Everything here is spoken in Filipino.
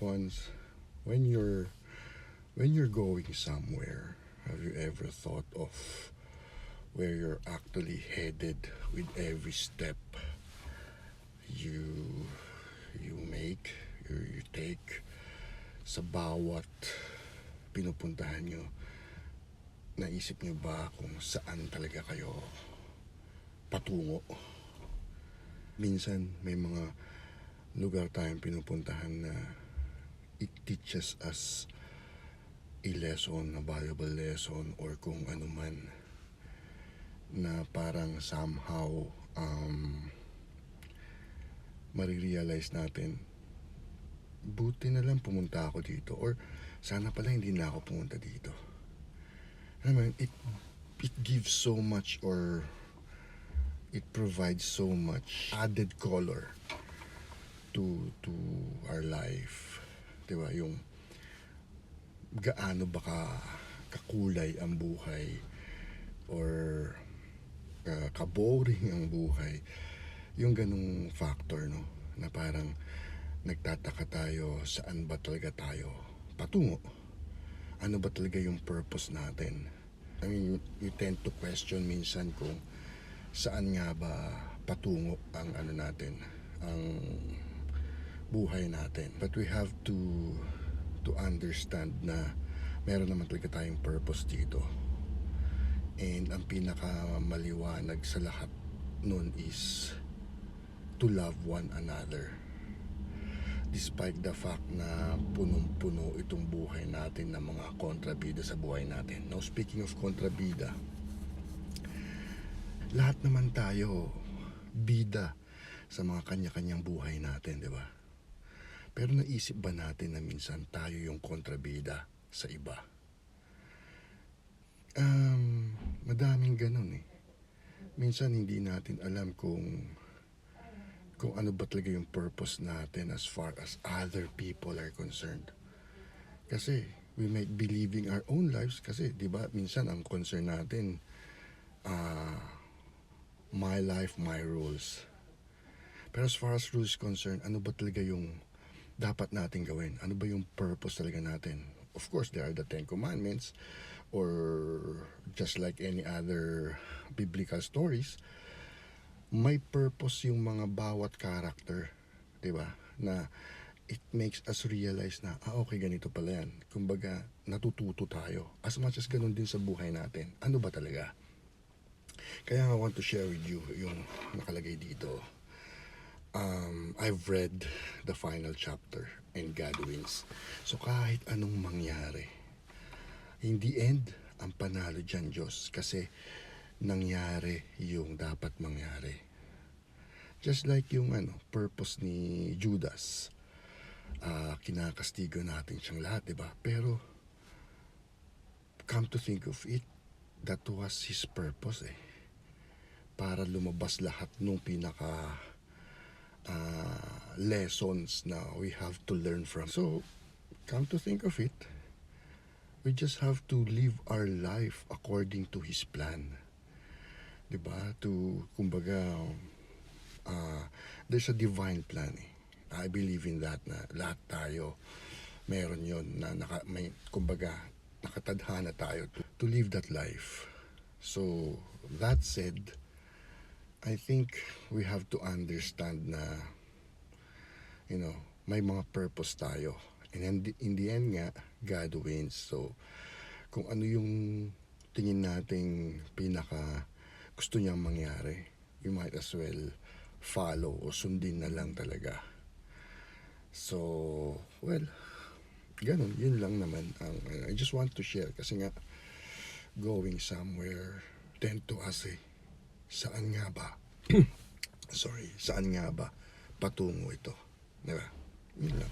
ones, when you're going somewhere, have you ever thought of where you're actually headed with every step you make, you take sa bawat pinupuntahan nyo? Naisip nyo ba kung saan talaga kayo patungo? Minsan may mga lugar tayong pinupuntahan na it teaches us a lesson, a valuable lesson, or kung ano man, na parang somehow marirealize natin, buti na lang pumunta ako dito, or sana pala hindi na ako pumunta dito. It gives so much, or it provides so much added color to our life. Diba? Yung gaano ba kakulay ang buhay, or kaboring ang buhay. Yung ganung factor, no? Na parang nagtataka tayo, saan ba talaga tayo patungo? Ano ba talaga yung purpose natin? I mean, you tend to question minsan kung saan nga ba patungo ang ano natin, ang buhay natin. But we have to understand na meron naman talaga tayong purpose dito. And ang pinakamaliwanag sa lahat nun is to love one another. Despite the fact na punong-puno itong buhay natin ng mga kontrabida sa buhay natin. Now, speaking of kontrabida, lahat naman tayo bida sa mga kanya-kanyang buhay natin, di ba? Pero naisip ba natin na minsan tayo yung kontrabida sa iba? Madaming ganun eh. Minsan hindi natin alam kung ano ba talaga yung purpose natin as far as other people are concerned. Kasi we might be living our own lives, kasi di ba minsan ang concern natin, my life, my rules. Pero as far as rules concerned, ano ba talaga yung dapat natin gawin? Ano ba yung purpose talaga natin? Of course, there are the 10 Commandments, or just like any other biblical stories, may purpose yung mga bawat character, di ba? Na it makes us realize na, okay, ganito pala yan. Kumbaga, natututo tayo. As much as ganun din sa buhay natin. Ano ba talaga? Kaya I want to share with you yung nakalagay dito. I've read the final chapter and God wins. So kahit anong mangyari, in the end, ang panalo dyan, Diyos. Kasi nangyari yung dapat mangyari. Just like yung purpose ni Judas. Kinakastigo natin siyang lahat, diba? Pero come to think of it, that was his purpose eh. Para lumabas lahat nung pinaka lessons na we have to learn from. So, come to think of it, we just have to live our life according to His plan. Diba? Kumbaga, there's a divine plan eh. I believe in that, na lahat tayo meron yon, na kumbaga, nakatadhana tayo to live that life. So, that said, I think we have to understand na, may mga purpose tayo. And in the end nga, God wins. So, kung ano yung tingin nating pinaka gusto niyang mangyari, you might as well follow o sundin na lang talaga. So, well, ganun, yun lang naman. I just want to share kasi nga, going somewhere, tend to ask saan nga ba? Saan nga ba patungo ito? Diba? Yun lang.